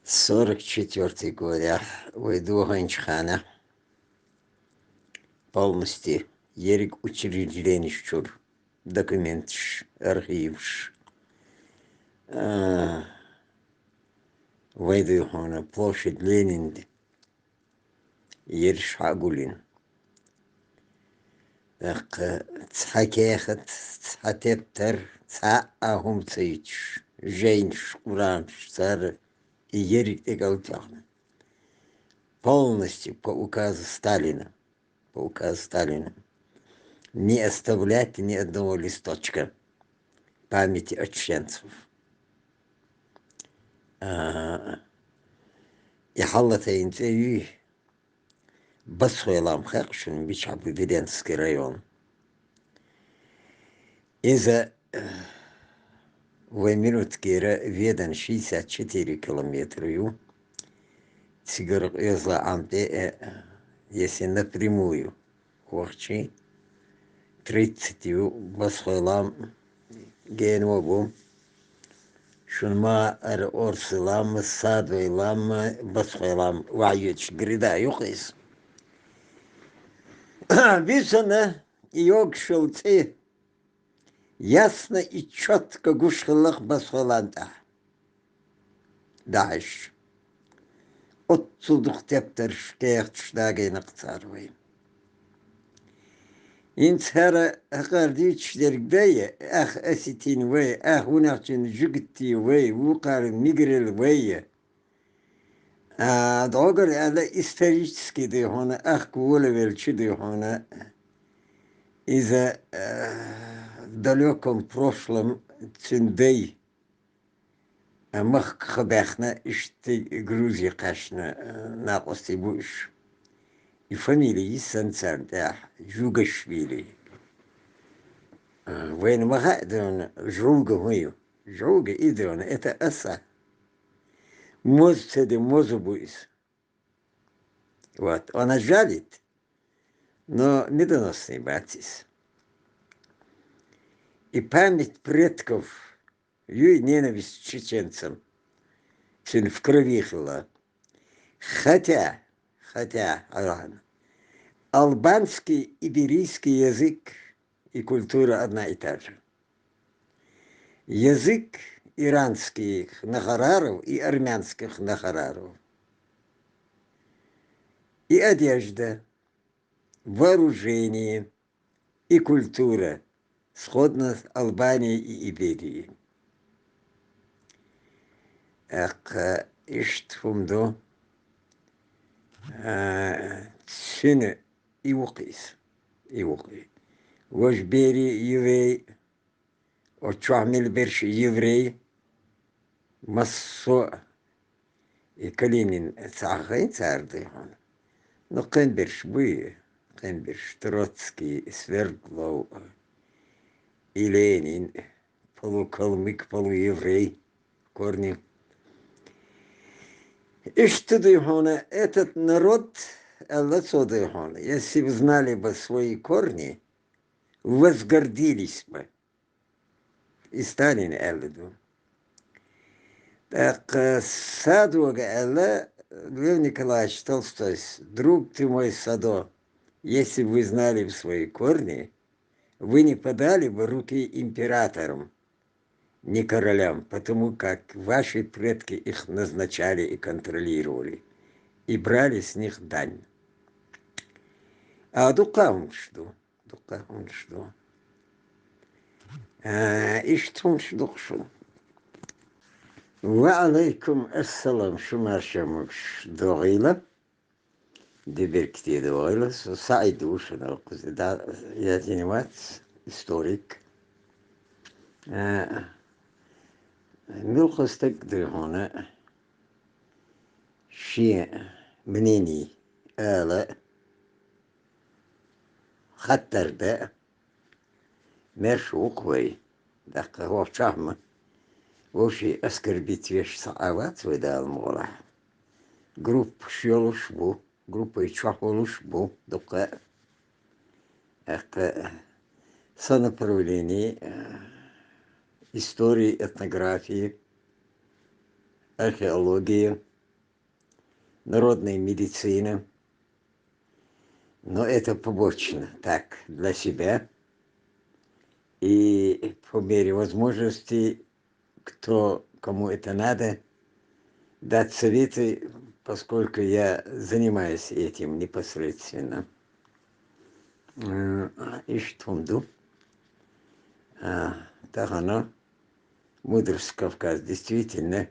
44-й год, я уйду Ганчхана полностью. Ерик учреждений чур, документ, архив. Войду на площадь Ленин, Ерш Хагулин. Так, цхакехат, цхатептер, цаахум цейч, женьш, уранш, цар, и Ерик Эгалчахна. Полностью по указу Сталина. По указу Сталина. Не оставлять ни одного листочка памяти о чеченцев. И халата интервью Басхуэлам Хэкшин, Бичабы-Веленский район. Из-за Ваймирутскира ведан 64 километра. Сигарок Эзла Амте, если напрямую, Орчи, 30 Басхуэлам Генвогу. Шунма Орсилам, Садвейлам, Басхуэлам, Ваюч, Грида, Юхис. Висана Йог Шелцы ясно и четко Гушхалах Басхуэланта. Дальше. Отсюда тептер шкехт штаги нахцарвай. Инцара Ахардич дергдая, ах осетин вей, ах унахчин жигти вей, вукар мигрел вей. Догар это исторически дыхона, ах кулевельчи дыхона. Из-за в далеком прошлом Циндей, Махкабехна, Ишты Грузия, конечно, на Остебуш. И фамилии Санцар, да, Жугашвили. Вейн Махадон, Жуга мою. Жуга идон, это оса. Мозце де мозубуис. Вот, она жалит, но медоносный батис. И память предков, ее ненависть чеченцам, все в крови была. Хотя, албанский, иберийский язык и культура одна и та же. Язык иранских нахараров и армянских нахараров. И одежда, вооружение и культура сходна с Албанией и Иберией. Ах, иштфумдо, цюне иукис. Вожбери еврей, очамил берш еврей, массо и Калинин цахай царды. Но Кенберш вы, Кенберш, Троцкий, Свердлов и Ленин, полукалмык, полуеврей, корни. И что дыхона, этот народ, Аллацо дыхона, если бы знали бы свои корни, возгордились бы. И Сталин Эллиду. Так, Садуга Элла, Лев Николаевич Толстой, друг ты мой Садо, если бы вы знали свои корни, вы не подали бы руки императорам, не королям, потому как ваши предки их назначали и контролировали, и брали с них дань. А дукам что? И что что? وعليكم السلام شو ماشي دوغيلة دبركتي دوغيلة سعيد وشنا قصدا ياتيني وات هيستوريك ملخص تقدر هنا شيء منيني آلة خطر ده مرشو قوي دقة هو شامة وشي أسكربيت فيش ساعات ودا المغرح جروب شيولوش بو جروب يتشاحولوش بو دقة самоуправление, истории, этнографии, археологии, народная медицина, но это побочно, так, для себя. И по мере возможности, кому это надо, дать советы, поскольку я занимаюсь этим непосредственно. И что так оно, мудрость Кавказ, действительно,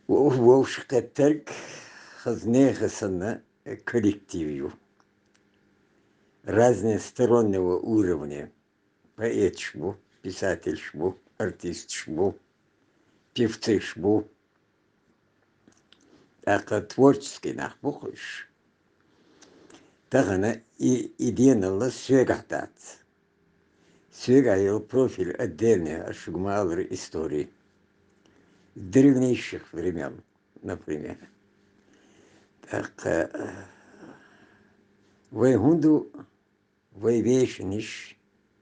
Волшкатек хазнехасана коллективью разностороннего уровня, поэт шбу, писатель шбу, артист шбу, певцы шбу, а творческий нахбухыш, так она и идея свегатат. Свегаил профиль отдельный ашугмалр истории древнейших времен, например. Так, Вайгунду вайвешниш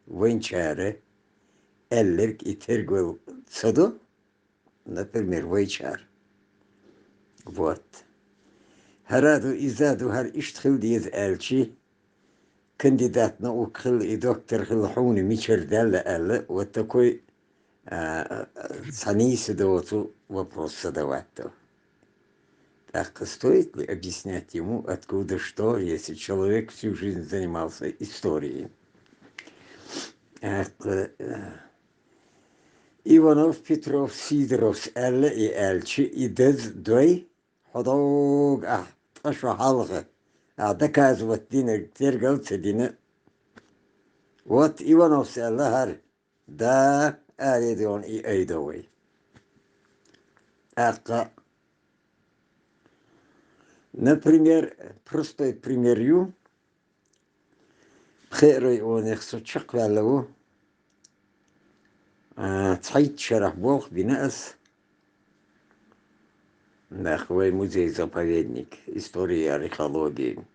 вайнчаре эллерк и тергвел цадо, например, вайчар. Вот. Хараду изаду хар иштхил диез элчи, кандидат наук хил и доктор хил хуни мичердалла элла, вот такой санисы давату вопрос задавать-то. Так стоит ли объяснять ему, откуда что, если человек всю жизнь занимался историей? Иванов, Петров, Сидоров, Элла и Элчи, и дой, ходог, ташу халга, доказывать дина, тергался дина. Вот Иванов с Эллахар, да, он и эйдовый. Например, простой примерю, خيري ونخسو تشقى له تحيط شرح بوخ بنقص нахуй музей-заповедник истории археологии.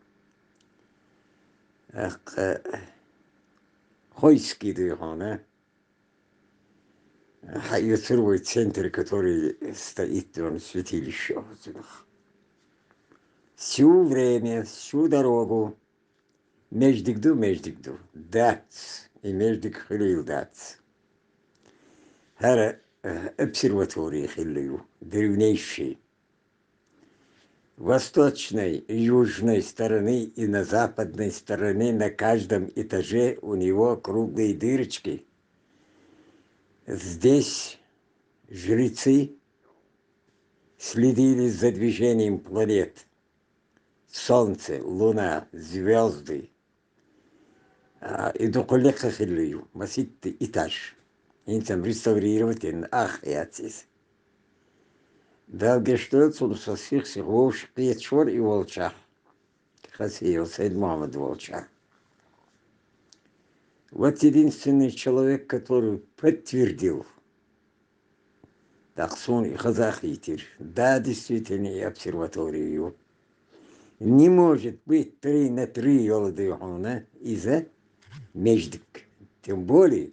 Хойский дыхана, юцеровый центр, который стоит в святилище. Всю время, всю дорогу, междигду, дац, и междиг дац. Хара обсерватории хиллю, древнейший. Восточной, южной стороны и на западной стороне на каждом этаже у него круглые дырочки. Здесь жрецы следили за движением планет. Солнце, Луна, звезды. И до коллега хиллю, масит этаж. Интам реставрировать яцис. Далгештольц он сосих сиховш пьечор и волчах. Хасил Сейд Мухаммад волчах. Вот единственный человек, который подтвердил Тахсун и Хазахитир, да, действительно, и обсерваторию. Не может быть 3 на 3 Йолодыхона из-за междик. Тем более,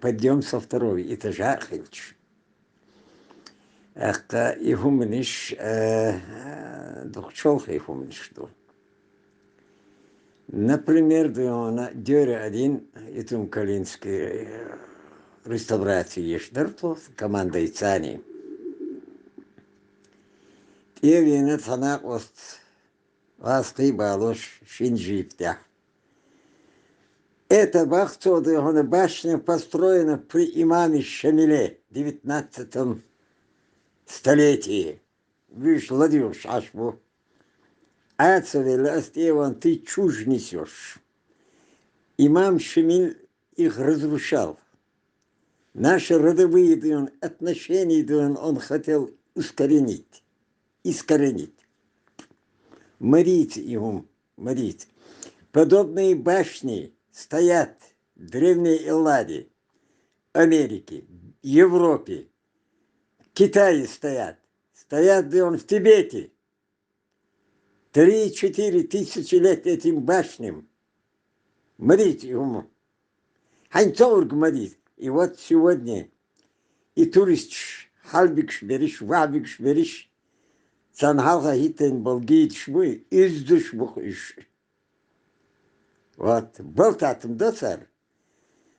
подъем со второго этажа хилч. И хумниш, духчолха и хумниш, что. Например, дёре один, итум калинский реставрации ешдертов, команда Ицани. Тевина цанак ост васки балош шинджиптя. Эта башня построена при имаме Шамиле в 19 столетии. Видишь, ладил шашбу. Ацавеластеван, ты чушь несешь. Имам Шамиль их разрушал. Наши родовые отношения он хотел искоренить. Морить его, морить. Подобные башни стоят в Древней Элладе, Америке, Европе, Китае стоят. Стоят в Тибете. 3-4 тысячи лет этим башням. Морить ему. Ханцорг морить. И вот сегодня и турист халбик швериш, вабик швериш, Sen halka hitten bol giyiş bu, düş bu iş. Вот, был татым досар.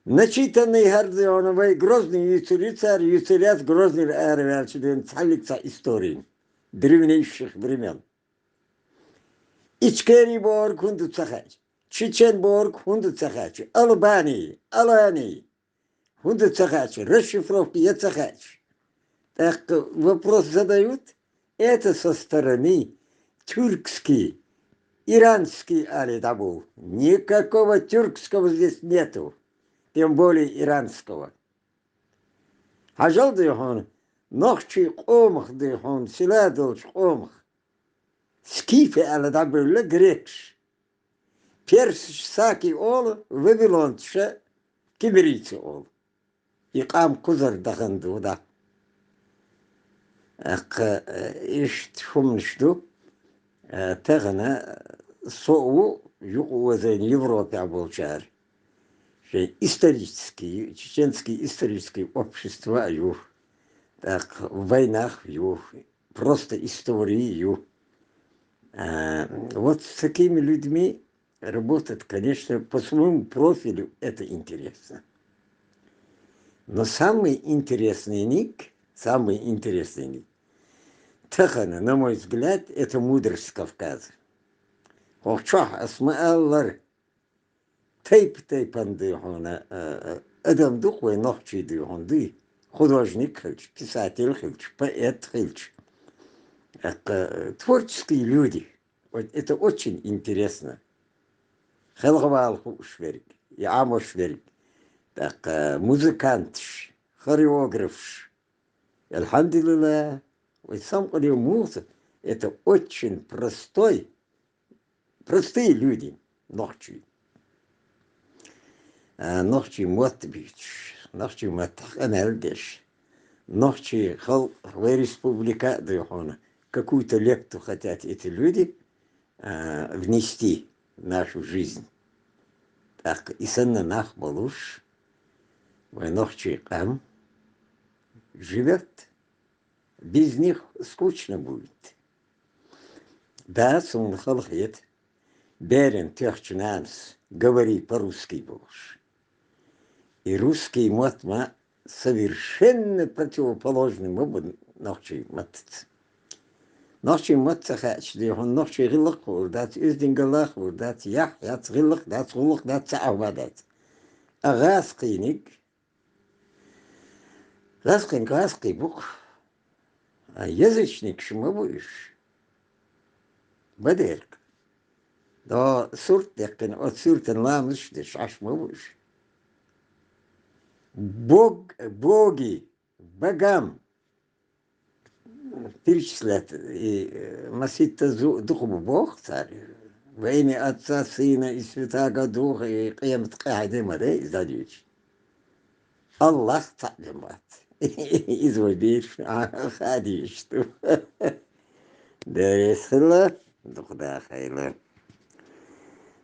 Начитанный Гардионовой Грозный юцерец Грозный эрверчиден цалица истории древнейших времен. İçkeri borg hundu цахач, Чечен борг hundu цахач, Албании hundu цахач, расшифровки я цахач. Так вопрос задают, это со стороны тюркский, иранский алидабул. Никакого тюркского здесь нету, тем более иранского. Хажал дыхон, нохчи омх дыхон, силадолч омх. Скифе алидабуlle грекш. Персиш саки ол, вавилонче, киберийцы ол. İkam kuzar dağındı da. İş tüfümüştü. Tağına soğuğu yuquvazayın Европа болчар. Исторические, чеченские исторические общества, так, в войнах, просто истории. Вот с такими людьми работать, конечно, по своему профилю это интересно. Но самый интересный ник, Тахана, на мой взгляд, это мудрость Кавказа. Охчах, асмааллар, тейп-тейпанды, адам духвай нохчиды, художник хильч, писатель хильч, поэт хильч. Творческие люди, вот это очень интересно. Хелгвал хушверик, ямошверик. Так, музыкант, хореограф. Альхамдулилlah, вот сам музык, это очень простые люди, нохчи. Нохчи мотбич, нохчи матханельдеш, нохчи республика дыхона. Какую-то лепту хотят эти люди внести в нашу жизнь. Так, и сенна нах балуш, нохчи кам, живет. Без них скучно будет. Да, сумхалхет, берен техчнамс, говори по-русски будешь. И русский матма совершенно противоположным образом нохчи матц. Нохчи матцахач, он нохчи гиллах, дат издингалах, дат ях, дат гиллах, дат гулах, дат цаавадат. А гаскиник бух. А язычник шма будешь? Бадерк. Да суртекен, от суртен ламыш, деш ашма будешь. Боги, богам перечислят, и масита духу Бог, царь, во имя Отца, Сына и Святаго Духа, и Киямат Каадима, да, издадич. Аллах цадимат. Изводишь, ходишь ты. Да, если, да, хайла,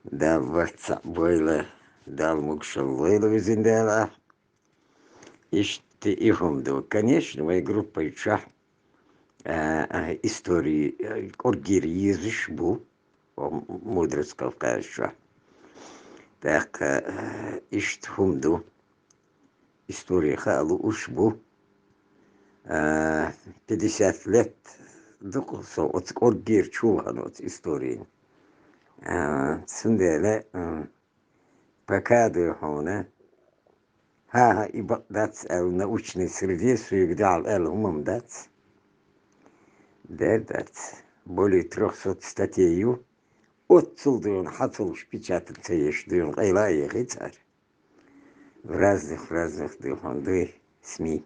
да, варца бойла, да, мукшалойла визиндела. И хумду. Конечно, моя группа ича истории оргир языш бу, мудрость Кавказа. Так, ишт хумду. История халу ушбу. 50 лет докусо от оргир чулхан от истории. Сунделе пока дыхона. ها دات научной среде суегдал дат. Дат более 300 статей. Отцулдун хатулш печататься ешдун гайлай гицар. В разных дыхонды СМИ.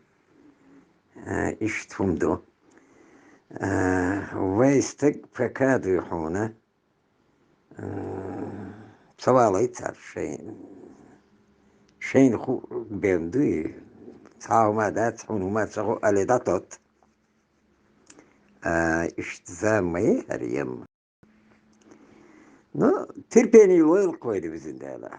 Иштфумду. Вейстек пока дыхона. Савалай цар شين خو بيمدوي صاو ما دات حونو ما تسغو ألي داتوت اشتزام ماي هريم نو تربيني الويل قويدي بزندالة